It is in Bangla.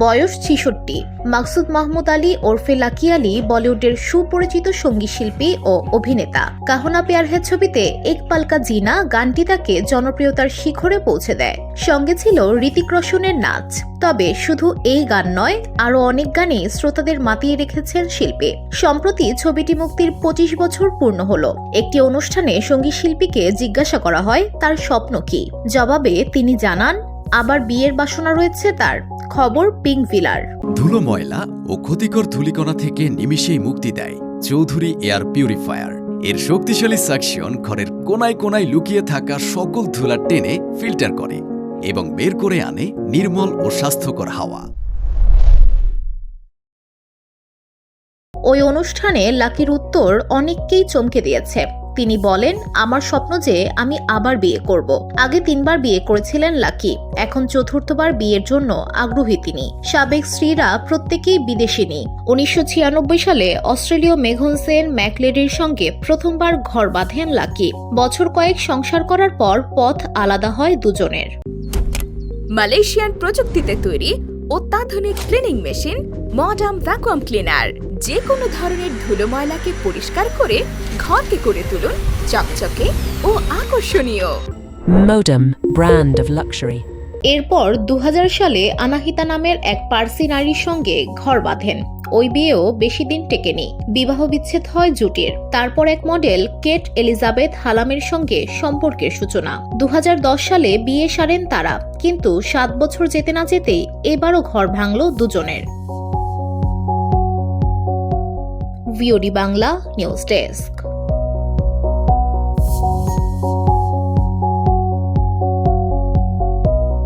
বয়স ৬৬। মাকসুদ মাহমুদ আলী ওরফে লাকি আলী বলিউডের সুপরিচিত সঙ্গীত শিল্পী ও অভিনেতা। কাহনা প্যার হ্যায় ছবিতে এক পালকা জিনা গানটি তাকে জনপ্রিয়তার শিখরে পৌঁছে দেয়। সঙ্গে ছিল ঋতিক রোশনের নাচ। তবে শুধু এই গান নয়, আরও অনেক গানে শ্রোতাদের মাতিয়ে রেখেছেন শিল্পী। সম্প্রতি ছবিটি মুক্তির ২৫ বছর পূর্ণ হলো। একটি অনুষ্ঠানে সঙ্গীত শিল্পীকে জিজ্ঞাসা করা হয় তার স্বপ্ন কি। জবাবে তিনি জানান, আবার বিয়ের বাসনা রয়েছে তার। খবর পিঙ্ক ভিলার। ধুলো, ময়লা ও ক্ষতিকর ধূলিকণা থেকে নিমিষেই মুক্তি দেয় চৌধুরী এয়ার পিউরিফায়ার। এর শক্তিশালী সাকশন ঘরের কোনায় কোনায় লুকিয়ে থাকা সকল ধুলা টেনে ফিল্টার করে এবং বের করে আনে নির্মল ও স্বাস্থ্যকর হাওয়া। ওই অনুষ্ঠানে লাকির উত্তর অনেককেই চমকে দিয়েছে। তিনি বলেন, আমার স্বপ্ন যে আমি আবার বিয়ে করব। আগে ৩ বার বিয়ে করেছিলেন লাকি, এখন ৪র্থবার বিয়ের জন্য আগ্রহী তিনি। সাবেক স্ত্রীরা প্রত্যেকেই বিদেশিনী। ১৯৯৬ সালে অস্ট্রেলীয় মেঘন সেন ম্যাকলেডির সঙ্গে প্রথমবার ঘর বাঁধেন লাকি। বছর কয়েক সংসার করার পর পথ আলাদা হয় দুজনের। মালয়েশিয়ান প্রযুক্তিতে তৈরি অত্যাধুনিক cleaning machine modern vacuum cleaner যে কোনো ধরনের ধুলো ময়লাকে পরিষ্কার করে ঘরকে করে তুলুন চকচকে ও আকর্ষণীয়। Modem, brand of luxury. এরপর ২০০০ সালে আনাহিতা নামের এক পার্সি নারীর সঙ্গে ঘর বাঁধেন। ওই বিয়েও বেশি দিন টেকেনি, বিবাহ বিচ্ছেদ হয় জুটির। তারপর এক মডেল কেট এলিজাবেথ হালামের সঙ্গে সম্পর্কের সূচনা। ২০১০ সালে বিয়ে সারেন তারা, কিন্তু ৭ বছর যেতে না যেতেই এবারও ঘর ভাঙল দুজনের। VOD Bangla news desk.